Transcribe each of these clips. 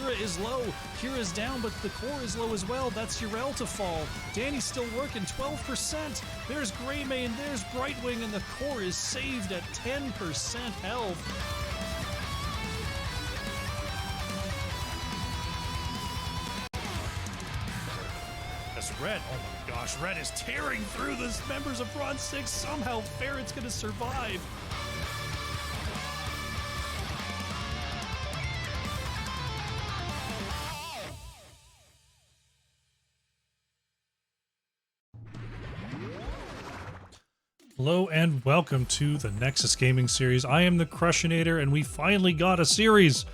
Kira is low. Kira's down, but the core is low as well. That's Urel to fall. Danny's still working, 12%. There's Greymane, there's Brightwing, and the core is saved at 10% health. Red, oh my gosh, Red is tearing through the members of Bronze 6. Somehow Ferret's gonna survive. Hello and welcome to the Nexus Gaming Series. I am the Crushinator and we finally got a series.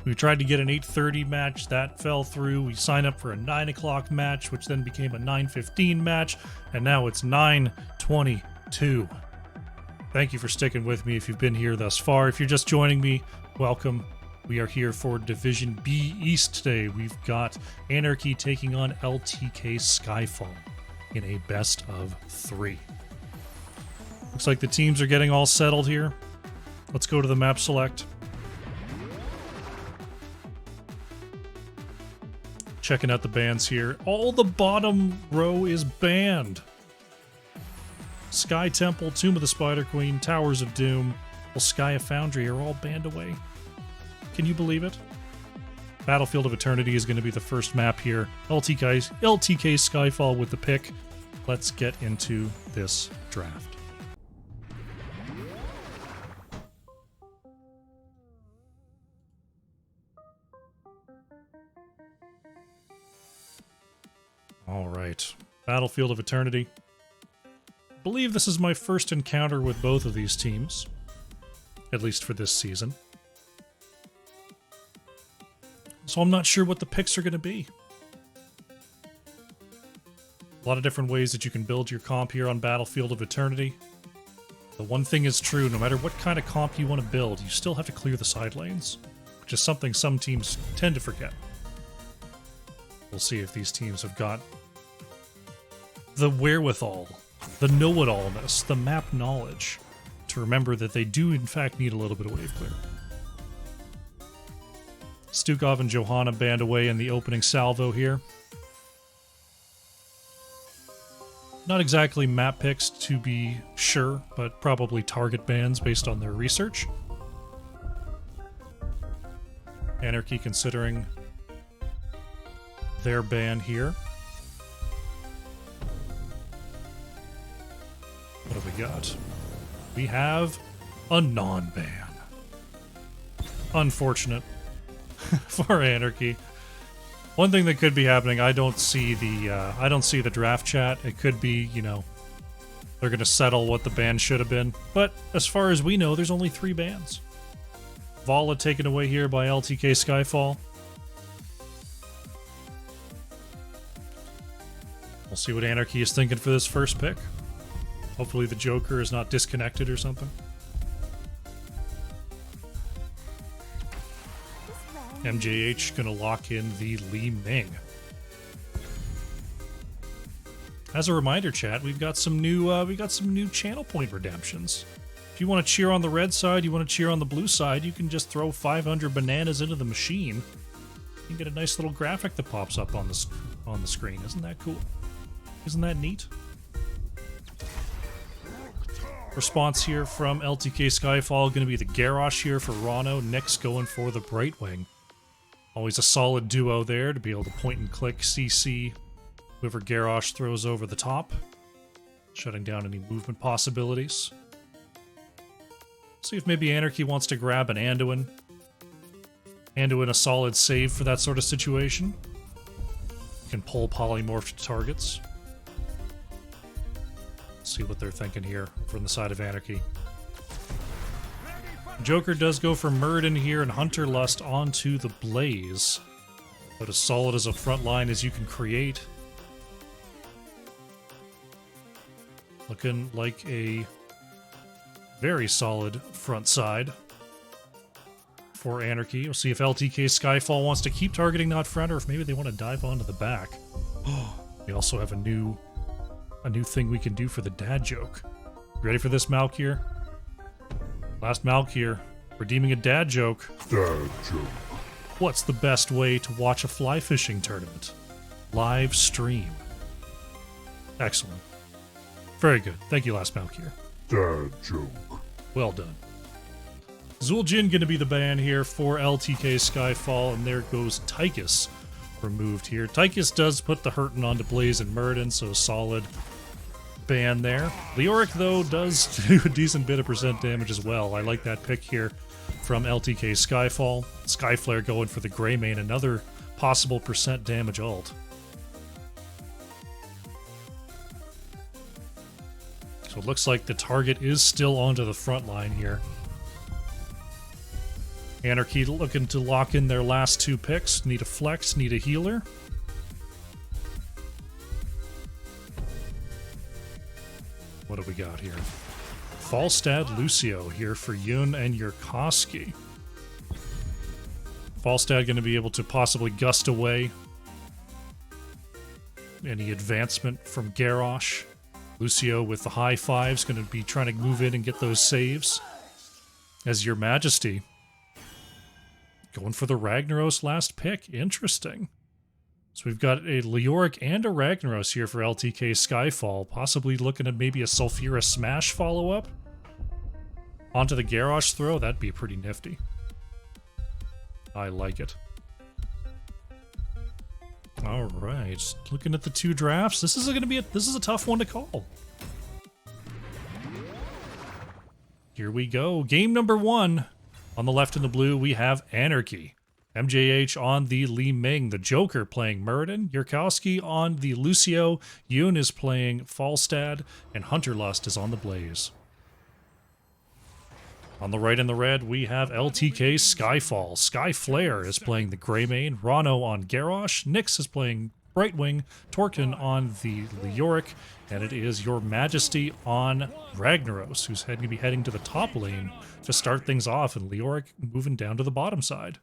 We tried to get an 8:30 match, that fell through. We signed up for a 9 o'clock match, which then became a 9:15 match, and now it's 9:22. Thank you for sticking with me if you've been here thus far. If you're just joining me, welcome. We are here for Division B East today. We've got AnarchY taking on LTK-Skyfall in a best of 3. Looks like the teams are getting all settled here. Let's go to the map select. Checking out the bans here. All the bottom row is banned. Sky Temple, Tomb of the Spider Queen, Towers of Doom, Volskaya Foundry are all banned away. Can you believe it? Battlefield of Eternity is going to be the first map here. LTK Skyfall with the pick. Let's get into this draft. All right, Battlefield of Eternity. I believe this is my first encounter with both of these teams, at least for this season. So I'm not sure what the picks are going to be. A lot of different ways that you can build your comp here on Battlefield of Eternity. The one thing is true, no matter what kind of comp you want to build, you still have to clear the side lanes, which is something some teams tend to forget. We'll see if these teams have got the wherewithal, the know-it-allness, the map knowledge to remember that they do in fact need a little bit of wave clear. Stukov and Johanna banned away in the opening salvo here. Not exactly map picks to be sure, but probably target bans based on their research. AnarchY considering their ban here. What have we got? We have a non-ban. Unfortunate for AnarchY. One thing that could be happening, I don't see the draft chat. It could be, you know, they're going to settle what the ban should have been. But as far as we know, there's only 3 bans. Vala taken away here by LTK Skyfall. We'll see what AnarchY is thinking for this first pick. Hopefully the Joker is not disconnected or something. MJH gonna lock in the Li Ming. As a reminder, chat, we've got some new channel point redemptions. If you want to cheer on the red side, you want to cheer on the blue side, you can just throw 500 bananas into the machine. You can get a nice little graphic that pops up on the screen. Isn't that cool? Isn't that neat? Response here from LTK Skyfall going to be the Garrosh here for Rano. Nick's going for the Brightwing. Always a solid duo there to be able to point and click CC whoever Garrosh throws over the top, shutting down any movement possibilities. See if maybe AnarchY wants to grab an Anduin. Anduin a solid save for that sort of situation. You can pull polymorphed targets. See what they're thinking here from the side of AnarchY. Joker does go for Murden here and Hunter Lust onto the Blaze. But as solid as a front line as you can create. Looking like a very solid front side for AnarchY. We'll see if LTK Skyfall wants to keep targeting that front or if maybe they want to dive onto the back. We also have a new thing we can do for the dad joke. Ready for this, Malk here? Last Malk here. Redeeming a dad joke. Dad joke. What's the best way to watch a fly fishing tournament? Live stream. Excellent. Very good. Thank you, Last Valkyr. Dad joke. Well done. Zul'jin going to be the ban here for LTK-Skyfall, and there goes Tychus removed here. Tychus does put the hurtin onto Blaze and Muradin, so solid ban there. Leoric, though, does do a decent bit of percent damage as well. I like that pick here from LTK-Skyfall. Skyflare going for the Greymane, another possible percent damage ult. So it looks like the target is still onto the front line here. AnarchY looking to lock in their last two picks. Need a flex, need a healer. What do we got here? Falstad Lucio here for Yun and Yurkowski. Falstad going to be able to possibly gust away any advancement from Garrosh. Lucio with the high fives going to be trying to move in and get those saves. As Your Majesty going for the Ragnaros last pick. Interesting. So we've got a Leoric and a Ragnaros here for LTK-Skyfall. Possibly looking at maybe a Sulfura Smash follow-up. Onto the Garrosh throw. That'd be pretty nifty. I like it. All right. Looking at the two drafts. This is a tough one to call. Here we go. Game number 1. On the left in the blue, we have AnarchY. MJH on the Li Ming, the Joker playing Muradin. Yurkowski on the Lucio. Yun is playing Falstad. And Hunterlust is on the Blaze. On the right in the red, we have LTK-Skyfall. Skyflare is playing the Greymane. Rano on Garrosh. Nyx is playing Brightwing. Torkin on the Leoric. And it is Your Majesty on Ragnaros, who's going to be heading to the top lane to start things off, and Leoric moving down to the bottom side.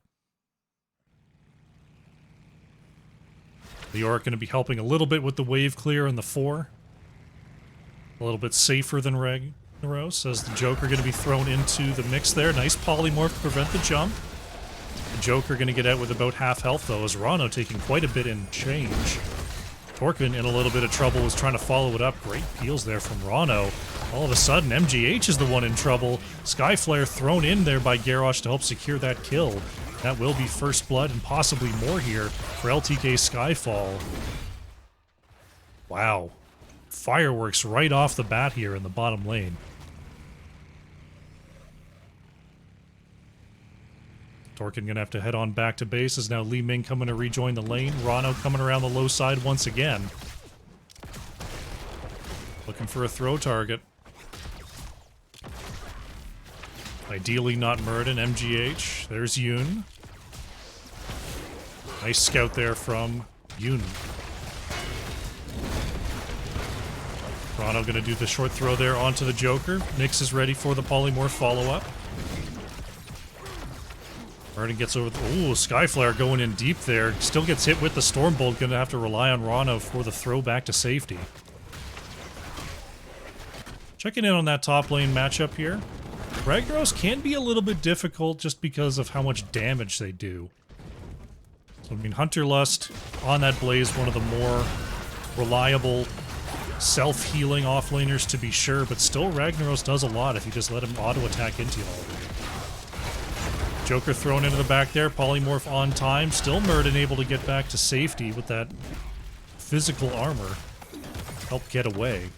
Leoric going to be helping a little bit with the wave clear in the 4. A little bit safer than Ragnaros, as the Joker going to be thrown into the mix there. Nice polymorph to prevent the jump. The Joker going to get out with about half health, though, as Rano taking quite a bit in change. Torkin in a little bit of trouble, was trying to follow it up. Great peels there from Rano. All of a sudden, MGH is the one in trouble. Skyflare thrown in there by Garrosh to help secure that kill. That will be first blood and possibly more here for LTK-Skyfall. Wow. Fireworks right off the bat here in the bottom lane. Torkin gonna have to head on back to base, as now Li Ming coming to rejoin the lane. Rano coming around the low side once again. Looking for a throw target. Ideally not Muradin, MGH. There's Yun. Nice scout there from Yun. Rano gonna do the short throw there onto the Joker. Nyx is ready for the polymorph follow-up. Muradin gets over the... Ooh, Skyflare going in deep there. Still gets hit with the Stormbolt. Gonna have to rely on Rano for the throw back to safety. Checking in on that top lane matchup here. Ragnaros can be a little bit difficult just because of how much damage they do. So, I mean, Hunterlust on that Blaze, one of the more reliable self-healing offlaners to be sure, but still Ragnaros does a lot if you just let him auto-attack into you all. Joker thrown into the back there, polymorph on time, still Muradin able to get back to safety with that physical armor. Help get away.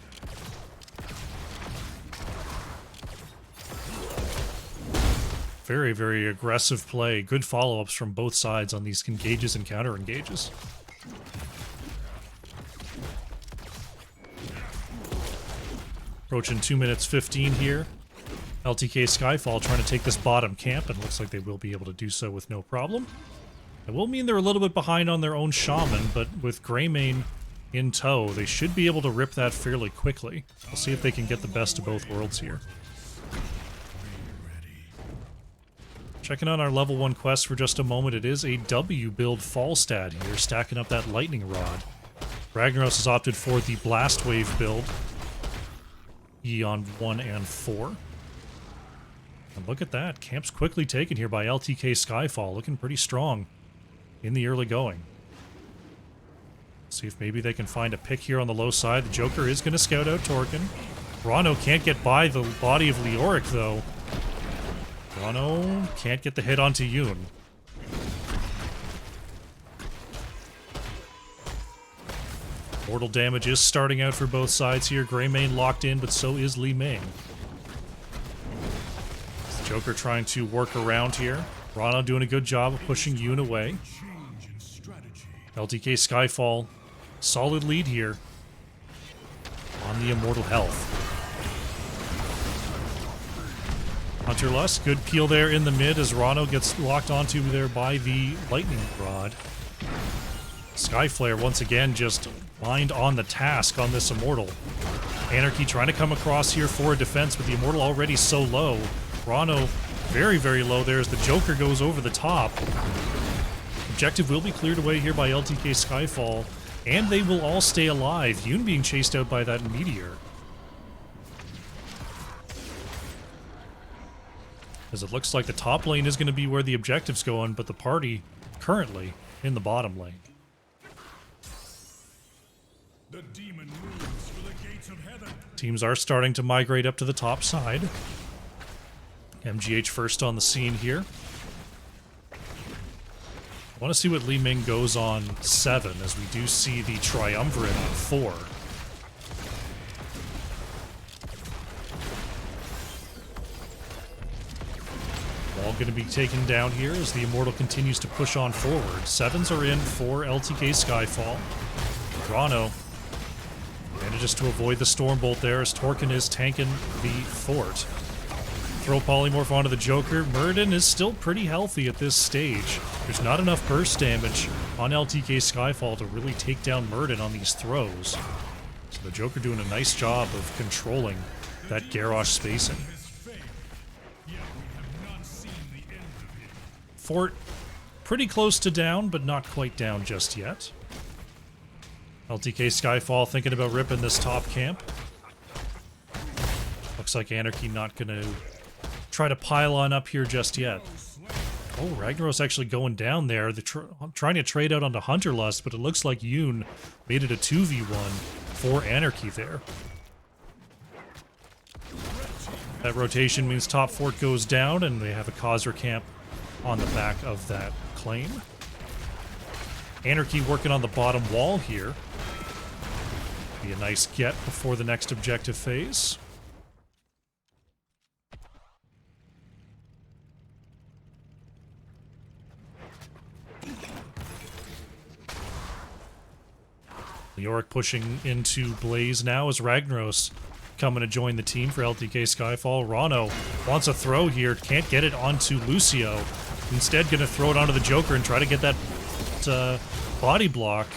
Very, very aggressive play. Good follow-ups from both sides on these engages and counter-engages. Approaching 2 minutes 15 here. LTK-Skyfall trying to take this bottom camp, and looks like they will be able to do so with no problem. It will mean they're a little bit behind on their own Shaman, but with Greymane in tow, they should be able to rip that fairly quickly. We'll see if they can get the best of both worlds here. Checking on our level 1 quest for just a moment, it is a W build Falstad here, stacking up that Lightning Rod. Ragnaros has opted for the Blast Wave build. E on 1 and 4. And look at that, camp's quickly taken here by LTK-Skyfall, looking pretty strong. in the early going. See if maybe they can find a pick here on the low side. The Joker is going to scout out Torkin. Rano can't get by the body of Leoric, though. Rano can't get the hit onto Yoon. Mortal damage is starting out for both sides here. Greymane locked in, but so is Li Ming. The Joker trying to work around here. Rano doing a good job of pushing Yoon away. LTK-Skyfall, solid lead here on the Immortal health. Hunter Lust, good peel there in the mid as Rano gets locked onto there by the Lightning Rod. Skyflare once again just mind on the task on this Immortal. AnarchY trying to come across here for a defense, but the Immortal already so low. Rano very, very low there as the Joker goes over the top. Objective will be cleared away here by LTK-Skyfall, and they will all stay alive. Yoon being chased out by that Meteor. As it looks like the top lane is going to be where the objective's going, but the party currently in the bottom lane. The demon moves for the gates of heaven. Teams are starting to migrate up to the top side. MGH first on the scene here. I want to see what Li Ming goes on 7, as we do see the Triumvirate on 4. All going to be taken down here as the Immortal continues to push on forward. 7s are in for LTK-Skyfall. Rano manages to avoid the Stormbolt there as Torkin is tanking the fort. Throw Polymorph onto the Joker. Muradin is still pretty healthy at this stage. There's not enough burst damage on LTK-Skyfall to really take down Muradin on these throws. So the Joker doing a nice job of controlling that Garrosh spacing. Fort pretty close to down, but not quite down just yet. LTK-Skyfall thinking about ripping this top camp. Looks like AnarchY not going to try to pile on up here just yet. Oh, Ragnaros actually going down there. They're trying to trade out onto Hunter Lust, but it looks like Yoon made it a 2v1 for AnarchY there. That rotation means top fort goes down, and they have a Khazra camp on the back of that claim. AnarchY working on the bottom wall here. Be a nice get before the next objective phase. Leoric pushing into Blaze now as Ragnaros coming to join the team for LTK-Skyfall. Rano wants a throw here, can't get it onto Lucio. Instead gonna throw it onto the Joker and try to get that body block.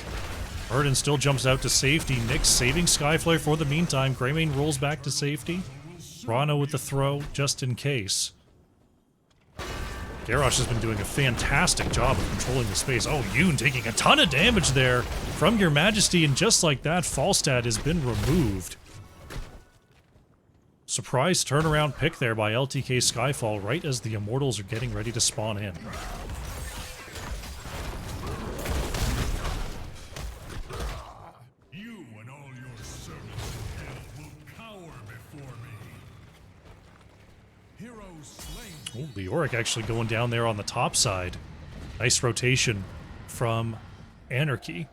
Muradin still jumps out to safety. Nyx saving Skyflare for the meantime. Greymane rolls back to safety. Rano with the throw just in case. Garrosh has been doing a fantastic job of controlling the space. Oh, Yoon taking a ton of damage there from Your Majesty, and just like that, Falstad has been removed. Surprise turnaround pick there by LTK-Skyfall right as the Immortals are getting ready to spawn in. You and all your servants of hell will cower before me. Heroes slain. Oh, Leoric actually going down there on the top side. Nice rotation from AnarchY,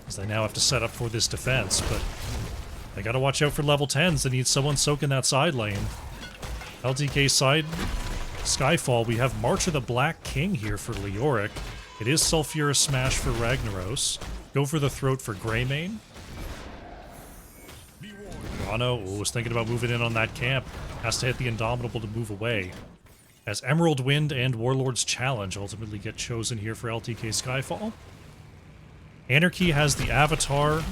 as they now have to set up for this defense, but they gotta watch out for level 10s. They need someone soaking that side lane. LTK side, Skyfall, we have March of the Black King here for Leoric. It is Sulfurous Smash for Ragnaros. Go for the throat for Greymane. Rano was thinking about moving in on that camp. Has to hit the Indomitable to move away. As Emerald Wind and Warlord's Challenge ultimately get chosen here for LTK-Skyfall. AnarchY has the Avatar.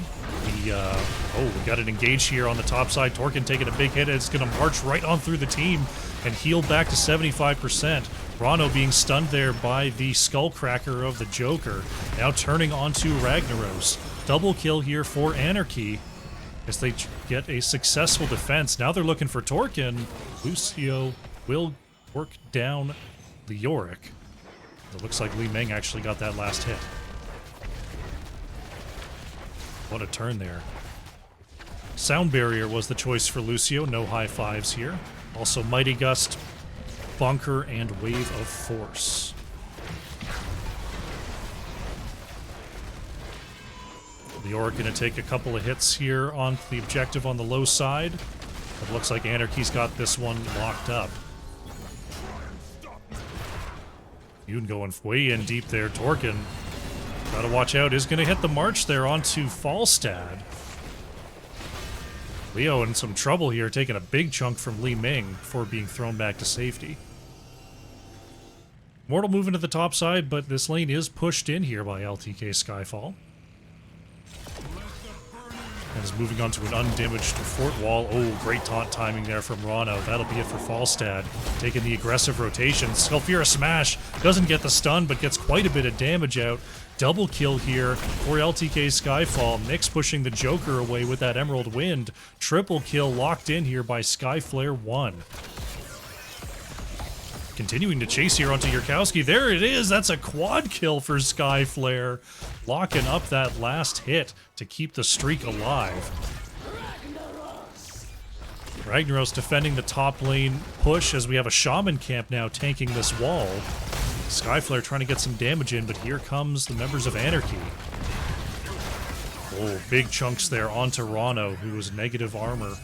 Oh, we got an engage here on the top side. Torkin taking a big hit. It's going to march right on through the team and heal back to 75%. Rano being stunned there by the Skullcracker of the Joker. Now turning onto Ragnaros. Double kill here for AnarchY as they get a successful defense. Now they're looking for Torkin. Lucio will work down Leoric. It looks like Li Ming actually got that last hit. What a turn there. Sound Barrier was the choice for Lucio. No high fives here. Also Mighty Gust, Bunker, and Wave of Force. Leoric going to take a couple of hits here on the objective on the low side. It looks like AnarchY's got this one locked up. Yoon going way in deep there. Torkin, gotta watch out, is going to hit the march there onto Falstad. Leo in some trouble here, taking a big chunk from Li Ming before being thrown back to safety. Mortal moving to the top side, but this lane is pushed in here by LTK-Skyfall. And is moving on to an undamaged fort wall. Oh, great taunt timing there from Rano. That'll be it for Falstad. Taking the aggressive rotation. Skulfira Smash doesn't get the stun, but gets quite a bit of damage out. Double kill here for LTK-Skyfall. Nyx pushing the Joker away with that Emerald Wind. Triple kill locked in here by Skyflare 1. Continuing to chase here onto Yurkowski. There it is. That's a quad kill for Skyflare. Locking up that last hit to keep the streak alive. Ragnaros defending the top lane push as we have a Shaman camp now tanking this wall. Skyflare trying to get some damage in, but here comes the members of AnarchY. Oh, big chunks there onto Rano, who was negative armor.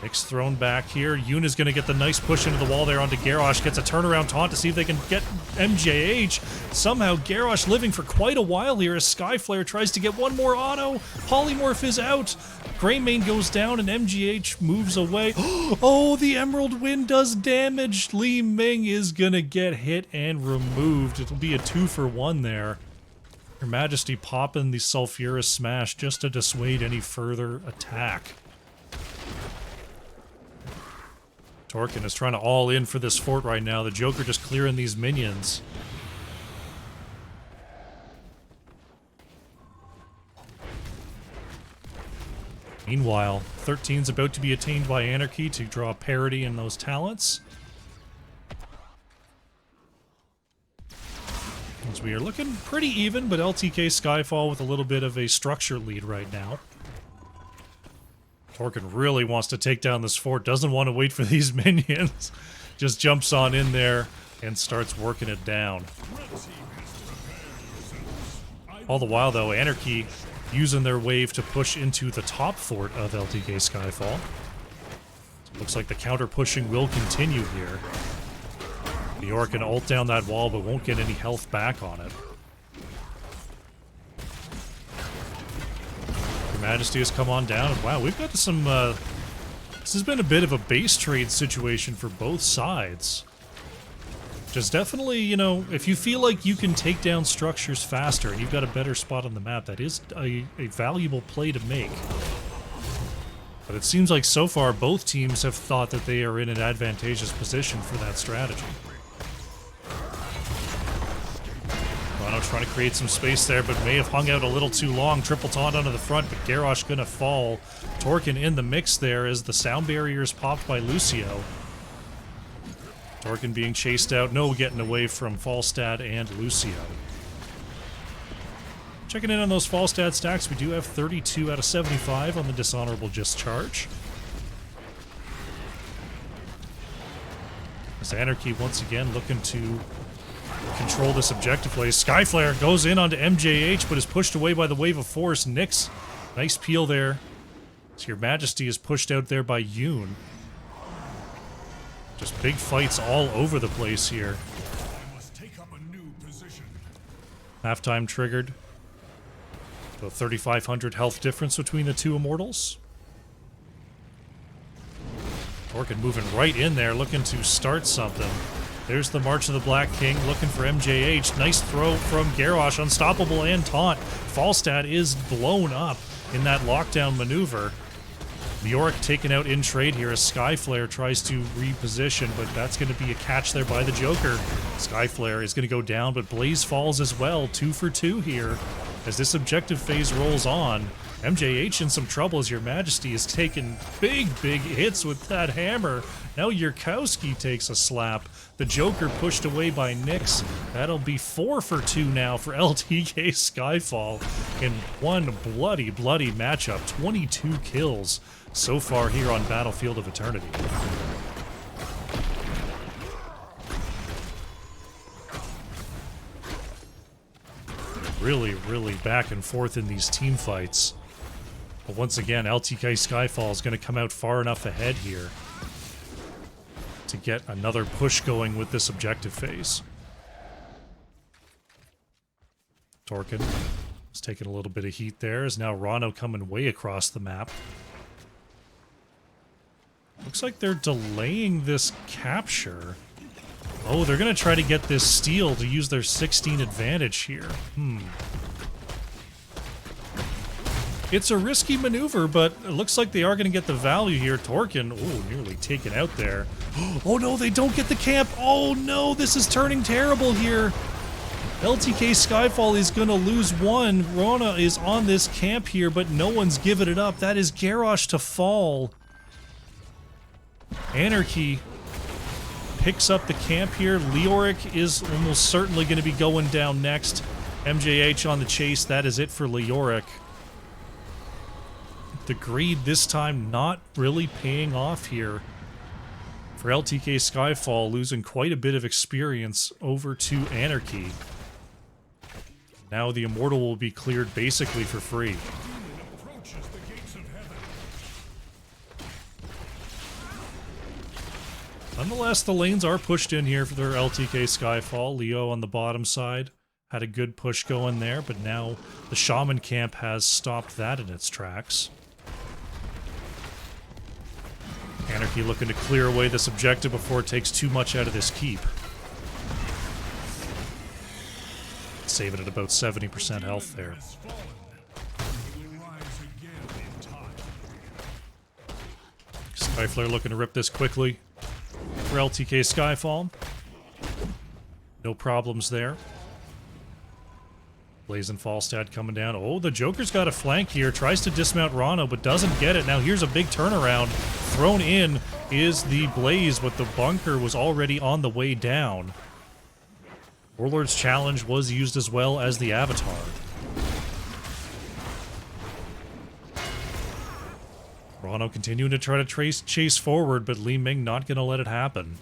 Nyx thrown back here. Yoon is going to get the nice push into the wall there onto Garrosh. Gets a turnaround taunt to see if they can get MJH. Somehow Garrosh living for quite a while here as Skyflare tries to get one more auto. Polymorph is out. Greymane goes down and MGH moves away. Oh, the Emerald Wind does damage. Li Ming is going to get hit and removed. It'll be a 2-for-1 there. Her Majesty popping the Sulfurous Smash just to dissuade any further attack. Torkin is trying to all in for this fort right now. The Joker just clearing these minions. Meanwhile, 13's about to be attained by AnarchY to draw parity in those talents. As we are looking pretty even, but LTK-Skyfall with a little bit of a structure lead right now. Torkin really wants to take down this fort, doesn't want to wait for these minions. Just jumps on in there and starts working it down. All the while, though, AnarchY using their wave to push into the top fort of LTK-Skyfall. So looks like the counter pushing will continue here. Leoric can ult down that wall, but won't get any health back on it. Majesty has come on down, and wow, we've got some, this has been a bit of a base trade situation for both sides. Just definitely, you know, if you feel like you can take down structures faster and you've got a better spot on the map, that is a valuable play to make. But it seems like so far both teams have thought that they are in an advantageous position for that strategy. Rano trying to create some space there, but may have hung out a little too long. Triple taunt onto the front, but Garrosh gonna fall. Torkin in the mix there as the sound barrier is popped by Lucio. Torkin being chased out. No getting away from Falstad and Lucio. Checking in on those Falstad stacks, we do have 32 out of 75 on the Dishonorable Discharge. As AnarchY once again looking to control this objective play. Skyflare goes in onto MJH, but is pushed away by the Wave of Force. Nyx, nice peel there. So your Majesty is pushed out there by Yoon. Just big fights all over the place here. I must take up a new position. Halftime triggered. So 3,500 health difference between the two Immortals. Torkin moving right in there, looking to start something. There's the March of the Black King looking for MJH. Nice throw from Garrosh. Unstoppable and taunt. Falstad is blown up in that lockdown maneuver. Leoric taken out in trade here as Skyflare tries to reposition, but that's going to be a catch there by the Joker. Skyflare is going to go down, but Blaze falls as well. 2 for 2 here. As this objective phase rolls on, MJH in some trouble as Your Majesty is taking big hits with that hammer. Now Yurkowski takes a slap. The Joker pushed away by Nyx. That'll be 4 for 2 now for LTK-Skyfall in one bloody matchup. 22 kills so far here on Battlefield of Eternity. Really back and forth in these team fights. But once again, LTK-Skyfall is going to come out far enough ahead here to get another push going with this objective phase. Torkin is taking a little bit of heat there, as now Rano coming way across the map. Looks like they're delaying this capture. Oh, they're going to try to get this steal to use their 16 advantage here. It's a risky maneuver, but it looks like they are going to get the value here. Torkin, oh, nearly taken out there. Oh no, they don't get the camp. Oh no, this is turning terrible here. LTK-Skyfall is going to lose one. Rona is on this camp here, but no one's giving it up. That is Garrosh to fall. AnarchY picks up the camp here. Leoric is almost certainly going to be going down next. MJH on the chase. That is it for Leoric. The greed this time not really paying off here for LTK-Skyfall, losing quite a bit of experience over to AnarchY. Now the Immortal will be cleared basically for free. Nonetheless, the lanes are pushed in here for their LTK-Skyfall. Leo on the bottom side had a good push going there, but now the Shaman camp has stopped that in its tracks. AnarchY looking to clear away this objective before it takes too much out of this keep. Save it at about 70% health there. Skyflare looking to rip this quickly for LTK-Skyfall. No problems there. Blazing Falstad coming down. Oh, the Joker's got a flank here. Tries to dismount Rano, but doesn't get it. Now here's a big turnaround. Thrown in is the Blaze, but the bunker was already on the way down. Warlord's Challenge was used as well as the Avatar. Rano continuing to try to chase forward, but Li Ming not going to let it happen.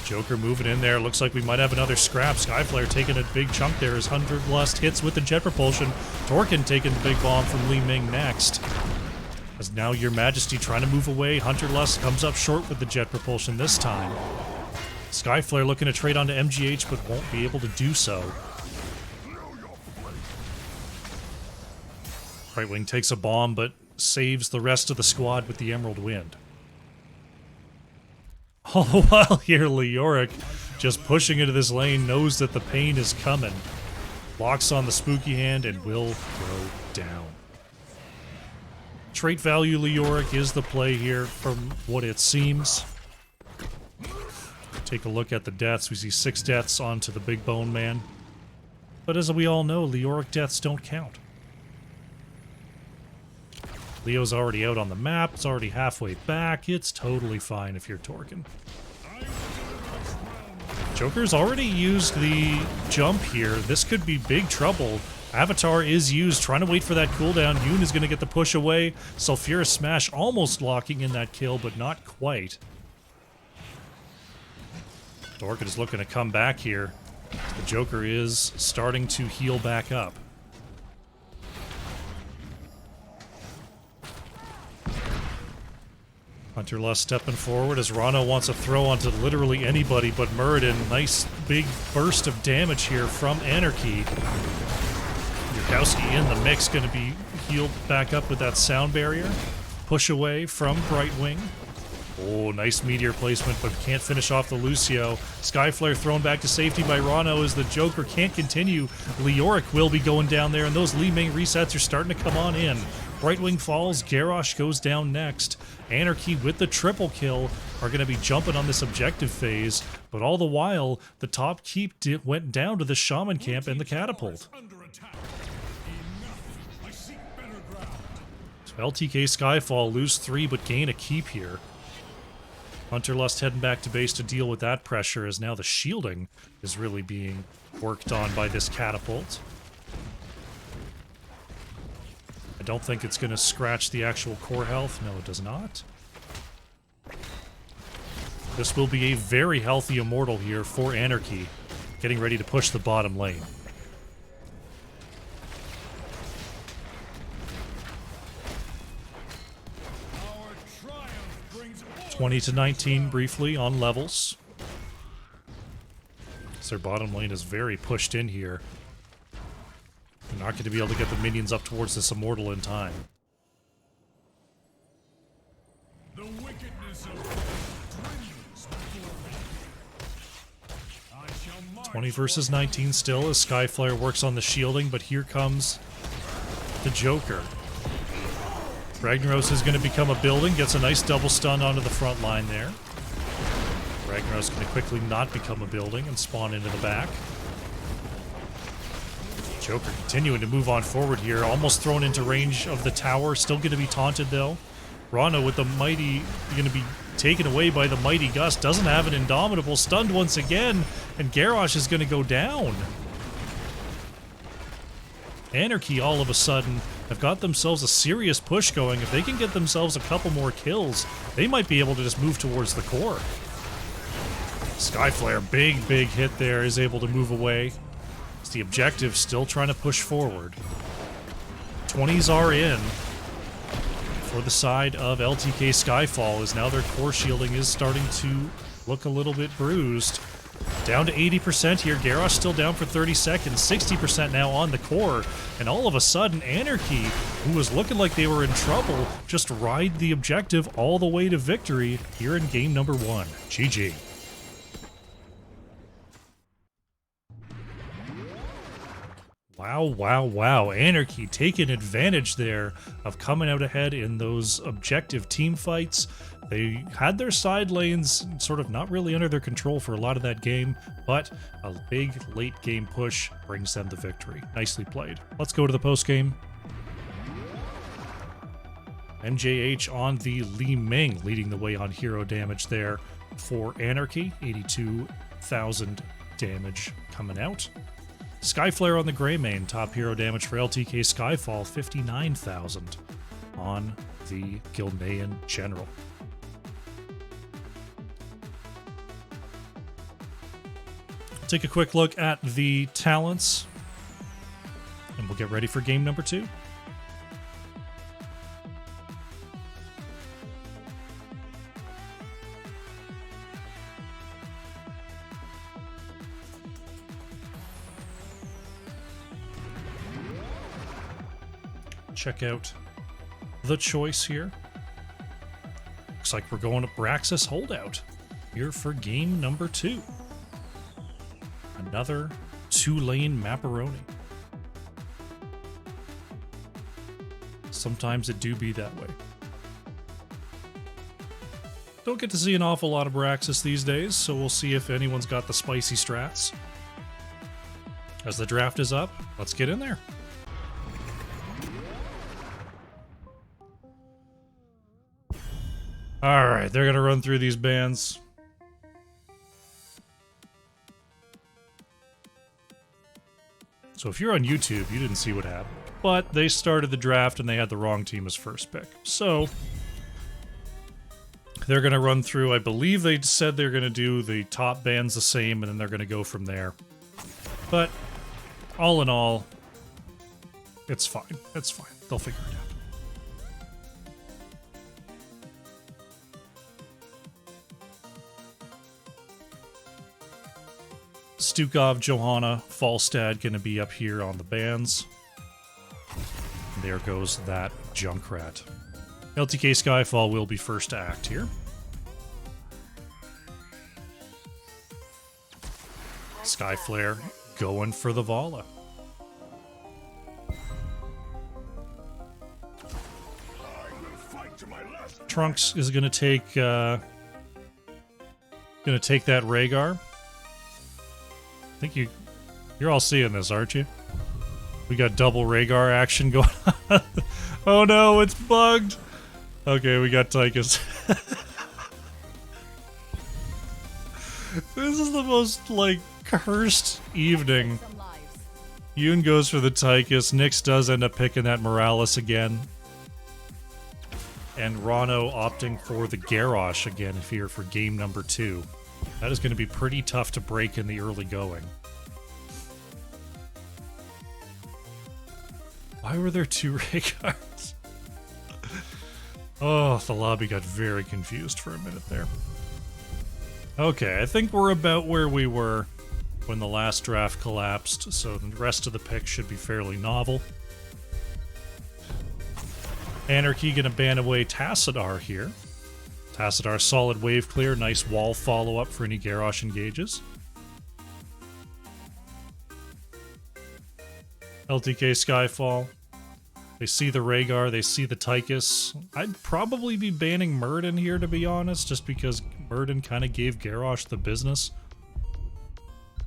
Joker moving in there. Looks like we might have another scrap. Skyflare taking a big chunk there. His 100 lust hits with the jet propulsion. Torkin taking the big bomb from Li Ming next. As now Your Majesty trying to move away. Hunter Lust comes up short with the jet propulsion this time. Skyflare looking to trade onto MGH, but won't be able to do so. Right Wing takes a bomb, but saves the rest of the squad with the Emerald Wind. All the while here, Leoric just pushing into this lane, knows that the pain is coming. Locks on the spooky hand and will go down. Trait value Leoric is the play here from what it seems. Take a look at the deaths. We see 6 deaths onto the Big Bone Man. But as we all know, Leoric deaths don't count. Leo's already out on the map, it's already halfway back, it's totally fine if you're Torkin. Joker's already used the jump here. This could be big trouble. Avatar is used, trying to wait for that cooldown. Yoon is going to get the push away. Sulfurous Smash almost locking in that kill, but not quite. Torkin is looking to come back here. The Joker is starting to heal back up. Hunter Lust stepping forward as Rano wants to throw onto literally anybody but Muradin. Nice big burst of damage here from AnarchY. Yurkowski in the mix, going to be healed back up with that sound barrier. Push away from Brightwing. Oh, nice meteor placement, but can't finish off the Lucio. Skyflare thrown back to safety by Rano as the Joker can't continue. Leoric will be going down there, and those Li Ming resets are starting to come on in. Brightwing falls, Garrosh goes down next. AnarchY with the triple kill are going to be jumping on this objective phase, but all the while, the top keep went down to the Shaman camp and the catapult. So LTK-Skyfall lose 3 but gain a keep here. Hunterlust heading back to base to deal with that pressure, as now the shielding is really being worked on by this catapult. I don't think it's going to scratch the actual core health. No, it does not. This will be a very healthy Immortal here for AnarchY, getting ready to push the bottom lane. 20-19 briefly on levels. So their bottom lane is very pushed in here. They're not going to be able to get the minions up towards this Immortal in time. The wickedness of dreams before me. I shall march 20 versus 19 still as Skyflare works on the shielding, but here comes the Joker. Ragnaros is going to become a building, gets a nice double stun onto the front line there. Ragnaros going to quickly not become a building and spawn into the back. Joker continuing to move on forward here, almost thrown into range of the tower, still going to be taunted though. Rana with the mighty, going to be taken away by the mighty gust, doesn't have an Indomitable, stunned once again, and Garrosh is going to go down. AnarchY all of a sudden have got themselves a serious push going. If they can get themselves a couple more kills, they might be able to just move towards the core. Skyflare, big hit there, is able to move away. It's the objective still trying to push forward. 20s are in for the side of LTK-Skyfall, as now their core shielding is starting to look a little bit bruised. Down to 80% here. Garrosh still down for 30 seconds. 60% now on the core. And all of a sudden, AnarchY, who was looking like they were in trouble, just ride the objective all the way to victory here in game number 1. GG. Wow. AnarchY taking advantage there of coming out ahead in those objective team fights. They had their side lanes sort of not really under their control for a lot of that game, but a big late game push brings them the victory. Nicely played. Let's go to the post game. MJH on the Li Ming, leading the way on hero damage there for AnarchY. 82,000 damage coming out. Skyflare on the Greymane, top hero damage for LTK-Skyfall, 59,000 on the Gilnean General. Take a quick look at the talents, and we'll get ready for game number 2. Check out the choice here. Looks like we're going to Braxis Holdout here for game number 2. Another 2-lane Mapperoni. Sometimes it do be that way. Don't get to see an awful lot of Braxis these days, so we'll see if anyone's got the spicy strats. As the draft is up, let's get in there. Alright, they're going to run through these bands. So if you're on YouTube, you didn't see what happened. But they started the draft and they had the wrong team as first pick. So they're going to run through, I believe they said they're going to do the top bands the same and then they're going to go from there. But all in all, it's fine. It's fine. They'll figure it out. Stukov, Johanna, Falstad going to be up here on the bands. And there goes that Junkrat. LTK-Skyfall will be first to act here. Skyflare going for the Vala. Trunks is gonna take that Rhaegar. I think you're all seeing this, aren't you? We got double Rhaegar action going on. Oh no, it's bugged. Okay, we got Tychus. This is the most, like, cursed evening. Yoon goes for the Tychus. Nyx does end up picking that Morales again. And Rano opting for the Garrosh again here for game number 2. That is going to be pretty tough to break in the early going. Why were there 2 Rhaegars? Oh, the lobby got very confused for a minute there. Okay, I think we're about where we were when the last draft collapsed, so the rest of the picks should be fairly novel. AnarchY gonna ban away Tassadar here. Tassadar solid wave clear, nice wall follow-up for any Garrosh engages. LTK-Skyfall. They see the Rhaegar, they see the Tychus. I'd probably be banning Murden here, to be honest, just because Murden kind of gave Garrosh the business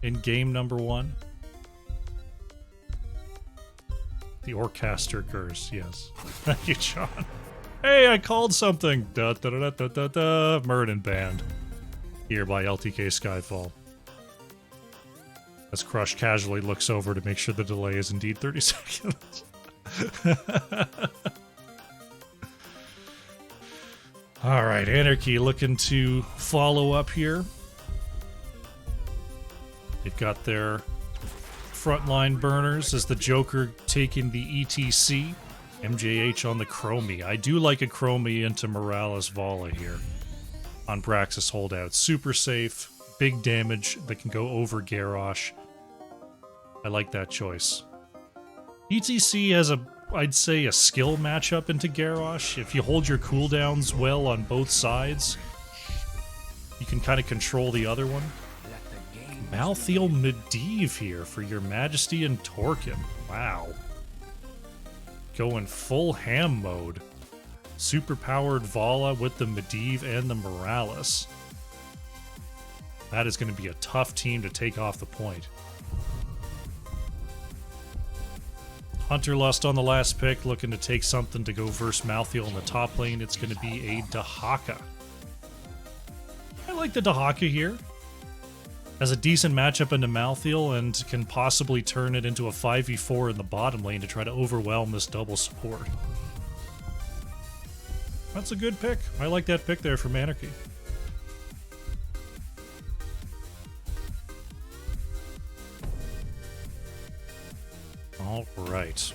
in game number 1. The Orcaster curse, yes. Thank you, John. Hey, I called something! Da da da da da da. Murden banned. Here by LTK-Skyfall. As Crush casually looks over to make sure the delay is indeed 30 seconds. Alright, AnarchY looking to follow up here. They've got their frontline burners as the Joker taking the ETC. MJH on the Chromie. I do like a Chromie into Morales Vala here on Braxis holdout. Super safe, big damage that can go over Garrosh. I like that choice. ETC has I'd say a skill matchup into Garrosh. If you hold your cooldowns well on both sides, you can kind of control the other one. Malthael Medivh here for your Majesty and Torkin. Wow. Going full ham mode. Super-powered Vala with the Medivh and the Morales. That is going to be a tough team to take off the point. Hunterlust on the last pick, looking to take something to go versus Malthael in the top lane. It's going to be a Dahaka. I like the Dahaka here. Has a decent matchup into Malthael and can possibly turn it into a 5v4 in the bottom lane to try to overwhelm this double support. That's a good pick. I like that pick there from AnarchY. All right.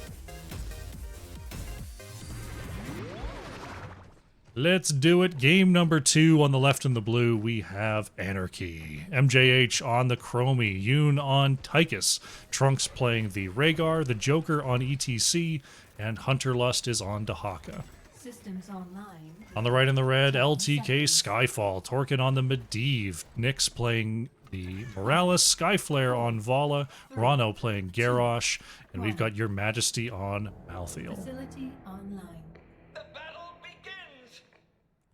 Let's do it. Game number 2 on the left in the blue. We have AnarchY. MJH on the Chromie. Yoon on Tychus. Trunks playing the Rhaegar. The Joker on ETC. And Hunterlust is on Dahaka. Systems online. On the right in the red, LTK-Skyfall. Torkin on the Medivh. Nyx playing the Morales. Skyflare on Vala. Rano playing Garrosh. And we've got your Majesty on Malthael. Facility online.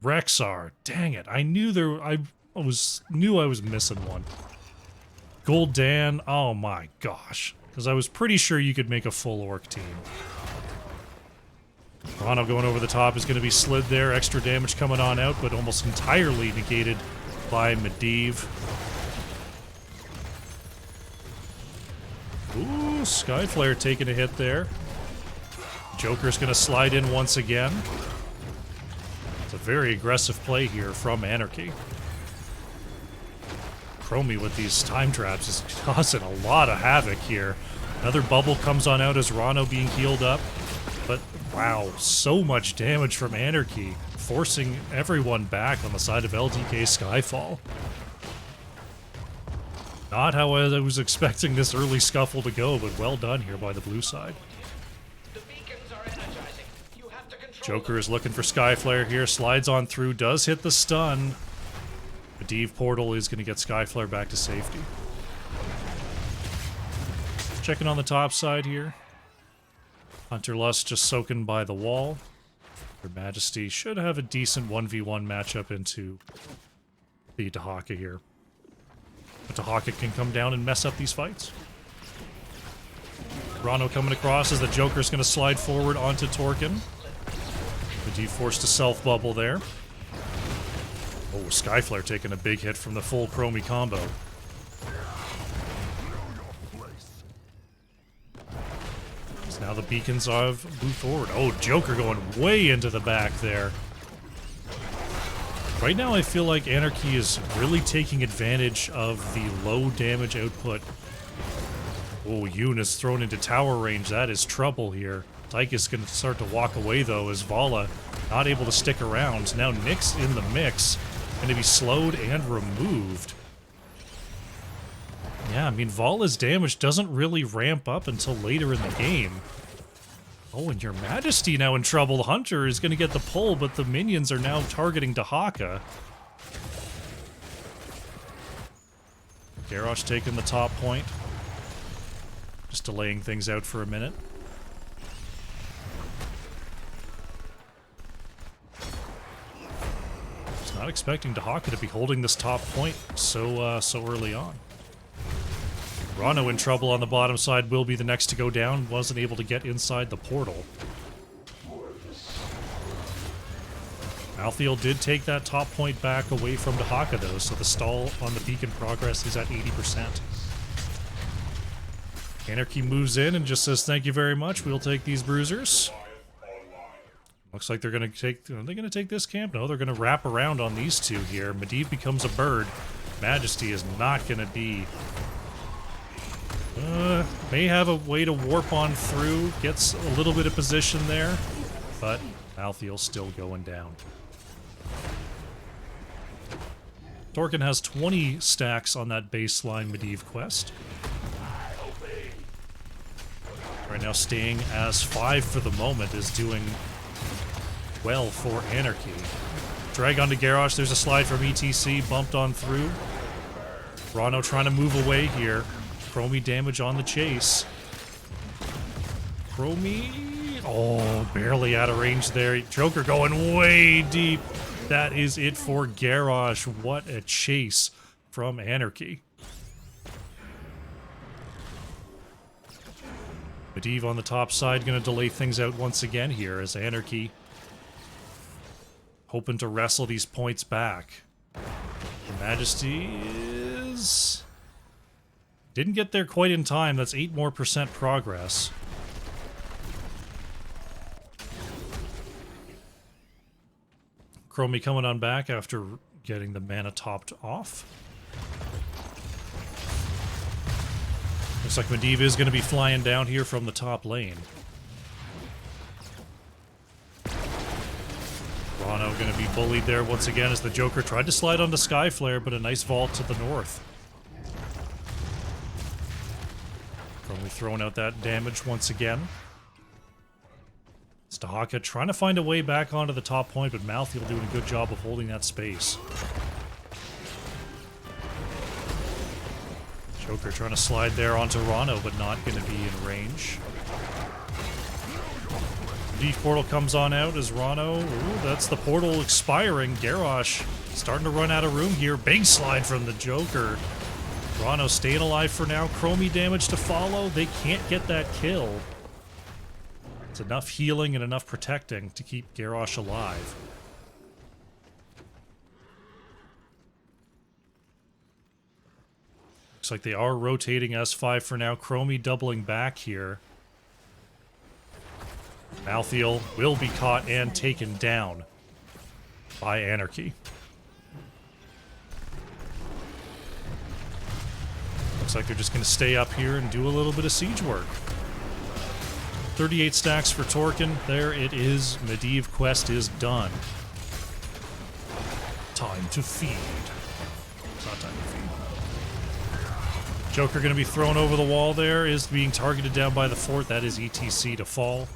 Rexar, dang it! I knew I was missing one. Gul'dan, oh my gosh, because I was pretty sure you could make a full orc team. Rano going over the top is going to be slid there. Extra damage coming on out, but almost entirely negated by Medivh. Ooh, Skyflare taking a hit there. Joker's going to slide in once again. It's a very aggressive play here from AnarchY. Chromie with these time traps is causing a lot of havoc here. Another bubble comes on out as Rano being healed up. But wow, so much damage from AnarchY, forcing everyone back on the side of LTK-Skyfall. Not how I was expecting this early scuffle to go, but well done here by the blue side. Joker is looking for Skyflare here, slides on through, does hit the stun. Medivh portal is going to get Skyflare back to safety. Checking on the top side here. Hunterlust just soaking by the wall. Her Majesty should have a decent 1v1 matchup into the Dahaka here. But Dahaka can come down and mess up these fights. Rano coming across as the Joker's going to slide forward onto Torkin. Medivh forced to self-bubble there. Oh, Skyflare taking a big hit from the full Chromie combo. So now the beacons have moved forward. Oh, Joker going way into the back there. Right now I feel like AnarchY is really taking advantage of the low damage output. Oh, Yoon is thrown into tower range. That is trouble here. Tyke is going to start to walk away, though, as Vala not able to stick around. Now Nyx in the mix. Going to be slowed and removed. Yeah, I mean, Vala's damage doesn't really ramp up until later in the game. Oh, and your Majesty now in trouble. The Hunter is going to get the pull, but the minions are now targeting Dahaka. Garrosh taking the top point. Just delaying things out for a minute. Just not expecting Dahaka to be holding this top point so early on. Rano in trouble on the bottom side, will be the next to go down. Wasn't able to get inside the portal. Malthael did take that top point back away from Dahaka, though, so the stall on the beacon progress is at 80%. AnarchY moves in and just says, thank you very much, we'll take these bruisers. Looks like they're going to take... Are they going to take this camp? No, they're going to wrap around on these two here. Medivh becomes a bird. Majesty is not going to be... may have a way to warp on through. Gets a little bit of position there. But Malthael's still going down. Torkin has 20 stacks on that baseline Medivh quest. Right now staying as 5 for the moment is doing well for AnarchY. Drag onto Garrosh. There's a slide from ETC. Bumped on through. Rano trying to move away here. Chromie damage on the chase. Chromie... Oh, barely out of range there. Joker going way deep. That is it for Garrosh. What a chase from AnarchY. Medivh on the top side going to delay things out once again here as AnarchY hoping to wrestle these points back. The Majesty is... Didn't get there quite in time. That's 8% more progress. Chromie coming on back after getting the mana topped off. Looks like Medivh is going to be flying down here from the top lane. Rano going to be bullied there once again as the Joker tried to slide onto Skyflare, but a nice vault to the north. Chromie throwing out that damage once again. It's Dahaka trying to find a way back onto the top point, but Malthael doing a good job of holding that space. Joker trying to slide there onto Rano, but not going to be in range. Deep portal comes on out as Rano... Ooh, that's the portal expiring. Garrosh starting to run out of room here. Big slide from the Joker. Rano staying alive for now. Chromie damage to follow. They can't get that kill. It's enough healing and enough protecting to keep Garrosh alive. Looks like they are rotating S5 for now. Chromie doubling back here. Malthael will be caught and taken down by AnarchY. Looks like they're just going to stay up here and do a little bit of siege work. 38 stacks for Torkin. There it is. Medivh quest is done. Time to feed. It's not time to feed. Joker going to be thrown over the wall there. Is being targeted down by the fort. That is ETC to fall.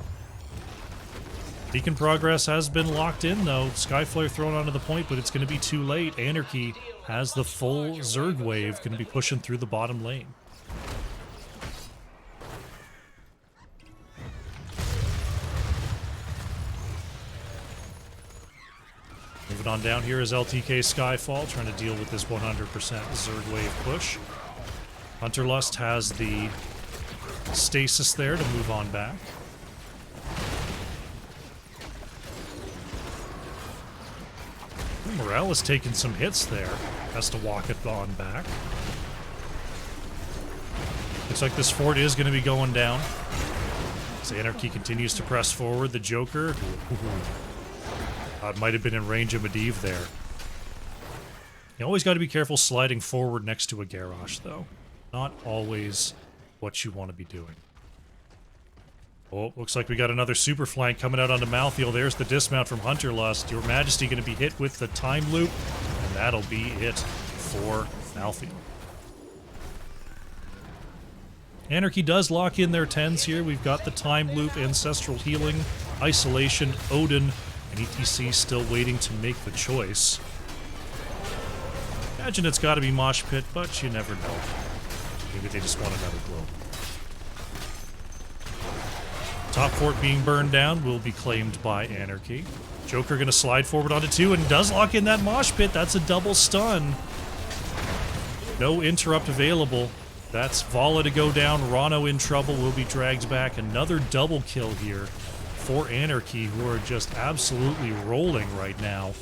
Beacon progress has been locked in, though. Skyflare thrown onto the point, but it's going to be too late. AnarchY has the full Zerg wave, going to be pushing through the bottom lane. Moving on down here is LTK-Skyfall, trying to deal with this 100% Zerg wave push. Hunterlust has the stasis there to move on back. Morel is taking some hits there. Has to walk it on back. Looks like this fort is going to be going down. As AnarchY continues to press forward, the Joker might have been in range of Medivh there. You always got to be careful sliding forward next to a Garrosh, though. Not always what you want to be doing. Oh, looks like we got another super flank coming out onto Malthael. There's the dismount from Hunterlust. Your Majesty going to be hit with the time loop, and that'll be it for Malthael. AnarchY does lock in their 10s here. We've got the time loop, ancestral healing, isolation, Odin, and ETC still waiting to make the choice. Imagine it's got to be Mosh Pit, but you never know. Maybe they just want another blow. Top fort being burned down will be claimed by AnarchY. Joker going to slide forward onto 2 and does lock in that Mosh Pit. That's a double stun. No interrupt available. That's Vala to go down. Rano in trouble, will be dragged back. Another double kill here for AnarchY, who are just absolutely rolling right now.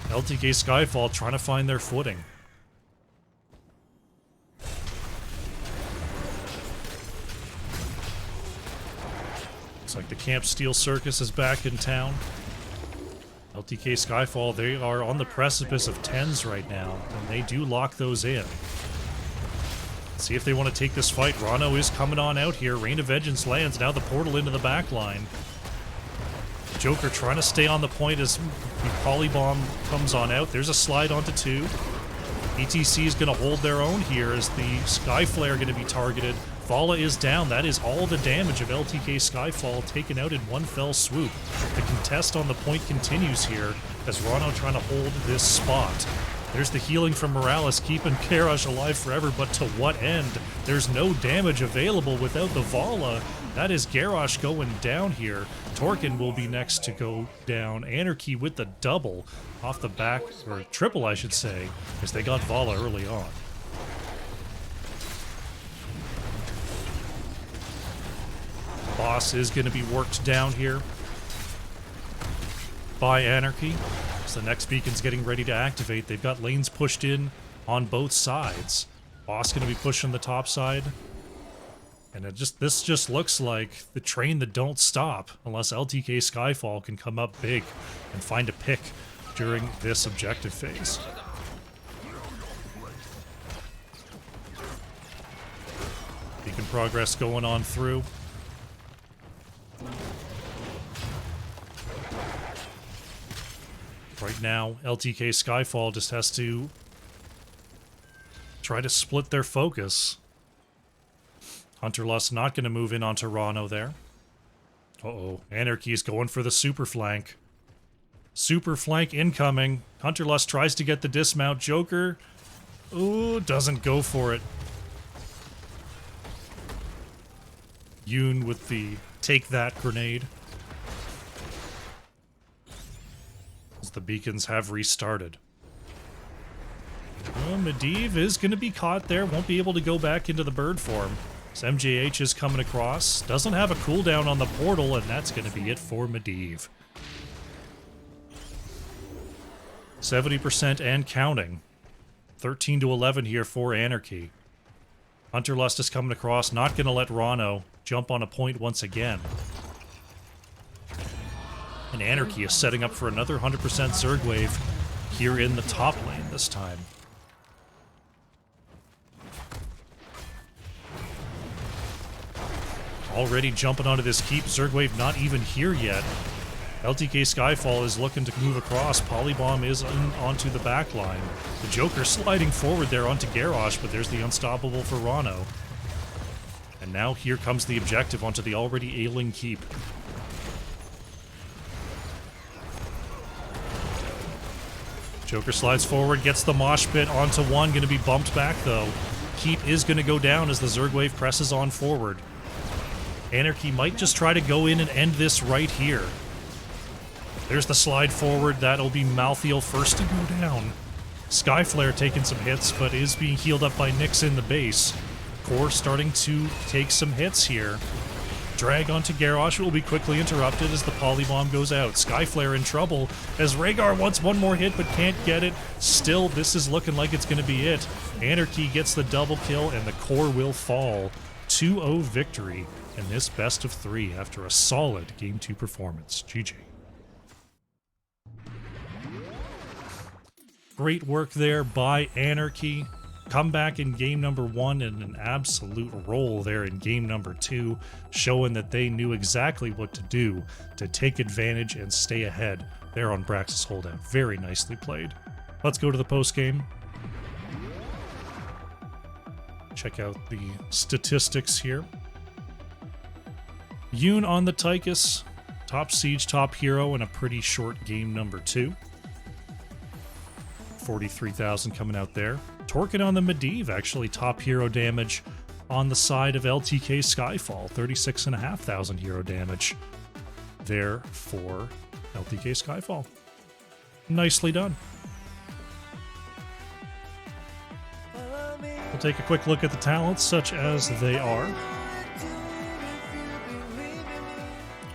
LTK-Skyfall trying to find their footing. Looks like the Camp Steel Circus is back in town. LTK-Skyfall, they are on the precipice of 10s right now, and they do lock those in. Let's see if they want to take this fight. Rano is coming on out here. Rain of Vengeance lands. Now the portal into the back line. Joker trying to stay on the point as the Polybomb comes on out. There's a slide onto 2. ETC is going to hold their own here as the Skyflare going to be targeted. Vala is down. That is all the damage of LTK-Skyfall taken out in one fell swoop. The contest on the point continues here as Rano trying to hold this spot. There's the healing from Morales, keeping Garrosh alive forever, but to what end? There's no damage available without the Vala. That is Garrosh going down here. Torkin will be next to go down. AnarchY with the double off the back, or triple I should say, as they got Vala early on. Boss is going to be worked down here by AnarchY. So the next beacon's getting ready to activate. They've got lanes pushed in on both sides. Boss going to be pushing the top side. And this just looks like the train that don't stop unless LTK-Skyfall can come up big and find a pick during this objective phase. Beacon progress going on through. Right now, LTK-Skyfall just has to try to split their focus. Hunterlust not going to move in onto Rano there. Uh-oh. AnarchY is going for the super flank. Super flank incoming. Hunterlust tries to get the dismount. Joker, ooh, doesn't go for it. Yoon with the take that grenade. As the beacons have restarted. Well, Medivh is going to be caught there. Won't be able to go back into the bird form. So MJH is coming across. Doesn't have a cooldown on the portal, and that's going to be it for Medivh. 70% and counting. 13 to 11 here for AnarchY. Hunterlust is coming across. Not going to let Rano jump on a point once again. And AnarchY is setting up for another 100% Zerg wave here in the top lane this time. Already jumping onto this keep. Zerg wave not even here yet. LTK-Skyfall is looking to move across. Polybomb is onto the back line. The Joker sliding forward there onto Garrosh, but there's the unstoppable for Rano. And now here comes the objective onto the already ailing keep. Joker slides forward, gets the mosh pit onto 1, going to be bumped back though. Keep is going to go down as the Zerg wave presses on forward. AnarchY might just try to go in and end this right here. There's the slide forward. That'll be Malthiel first to go down. Skyflare taking some hits, but is being healed up by Nyx in the base. Core starting to take some hits here. Drag onto Garrosh will be quickly interrupted as the polybomb goes out. Skyflare in trouble as Rhaegar wants one more hit but can't get it. Still, this is looking like it's going to be it. AnarchY gets the double kill and the core will fall. 2-0 victory in this best of 3 after a solid Game 2 performance. GG. Great work there by AnarchY. Comeback in game number 1 and an absolute roll there in game number 2, showing that they knew exactly what to do to take advantage and stay ahead there on Brax's holdout. Very nicely played. Let's go to the post game. Check out the statistics here. Yoon on the Tychus, top siege, top hero in a pretty short game number 2. 43,000 coming out there. Torkin on the Medivh, actually top hero damage on the side of LTK-Skyfall. 36,500 hero damage there for LTK-Skyfall. Nicely done. We'll take a quick look at the talents such as they are. And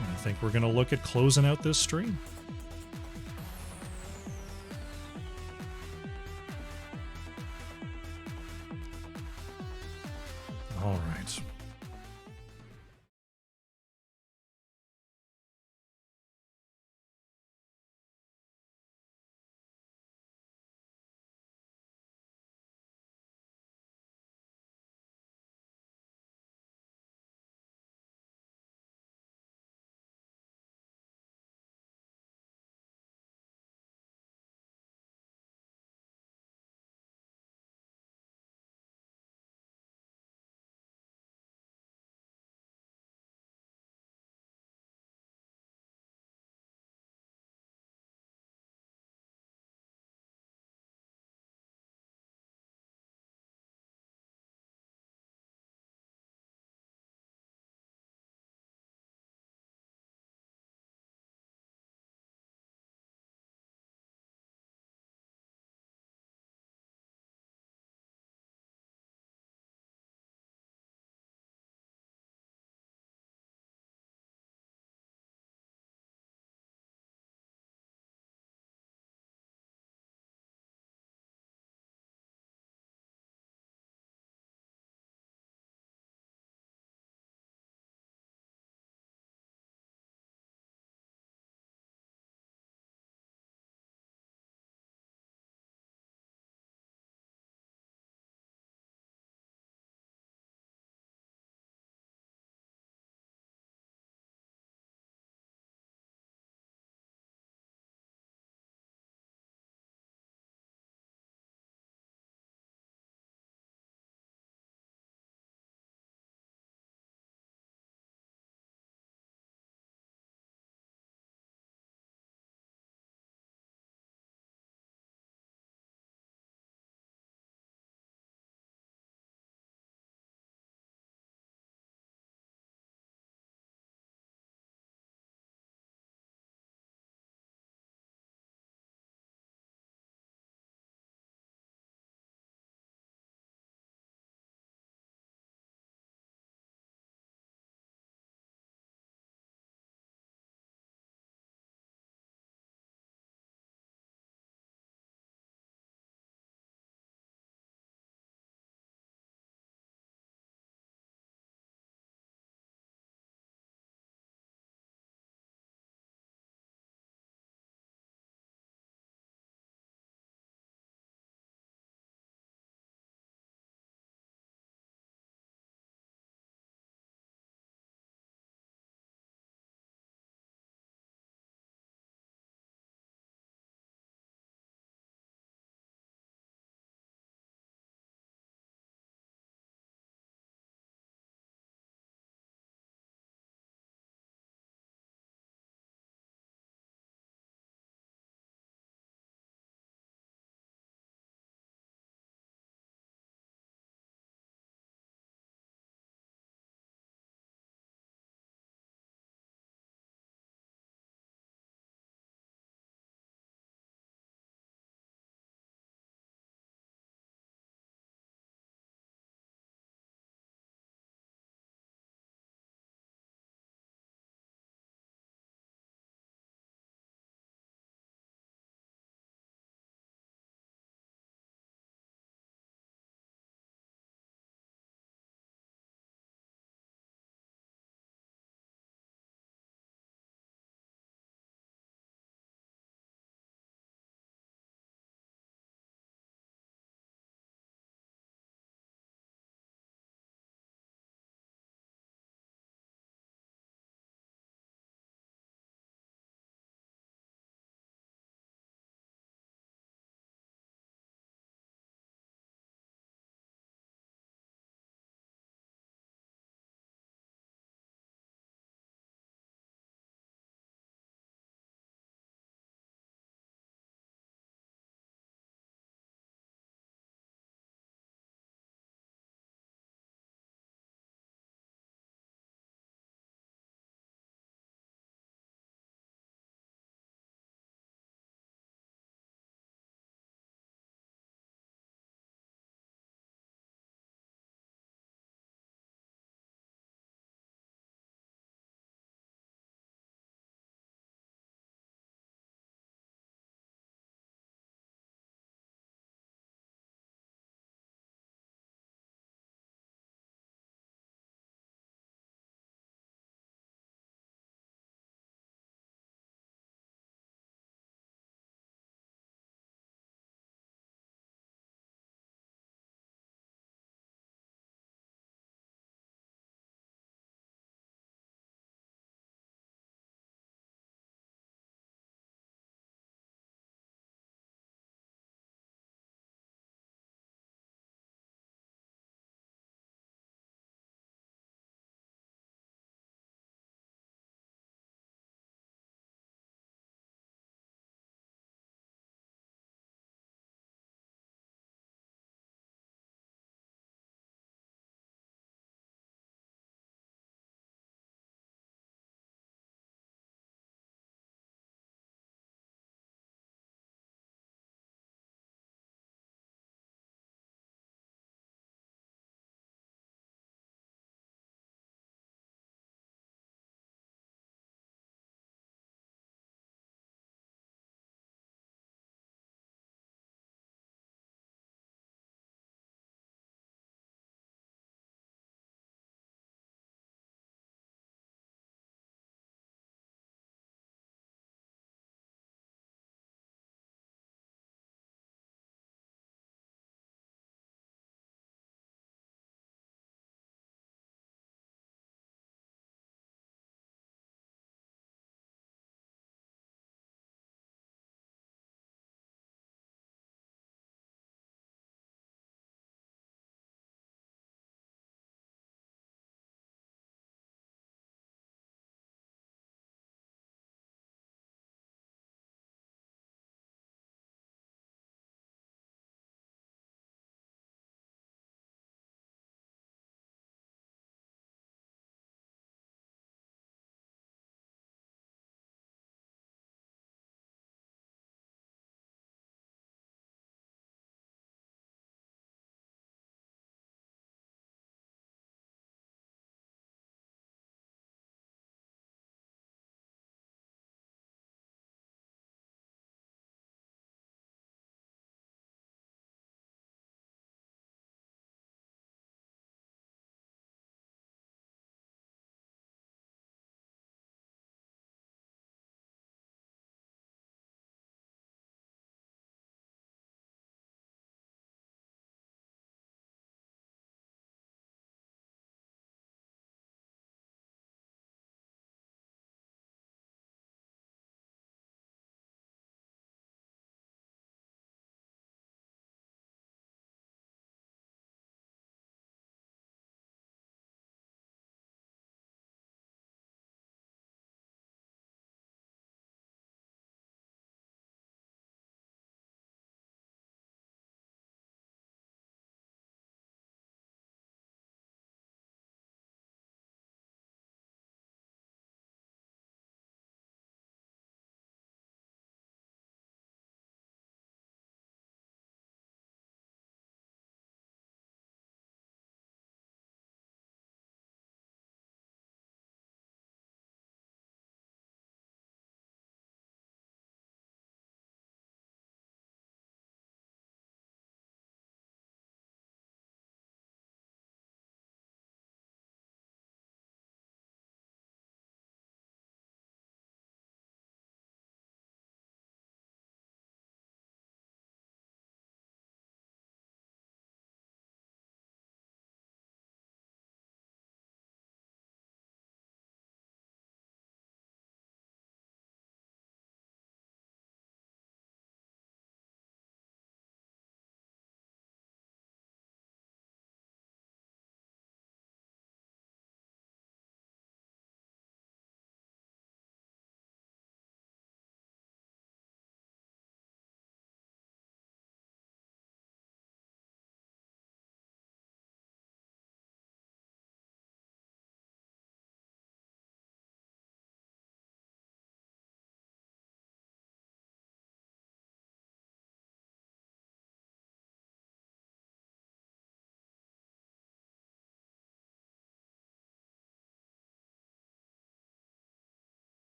I think we're going to look at closing out this stream.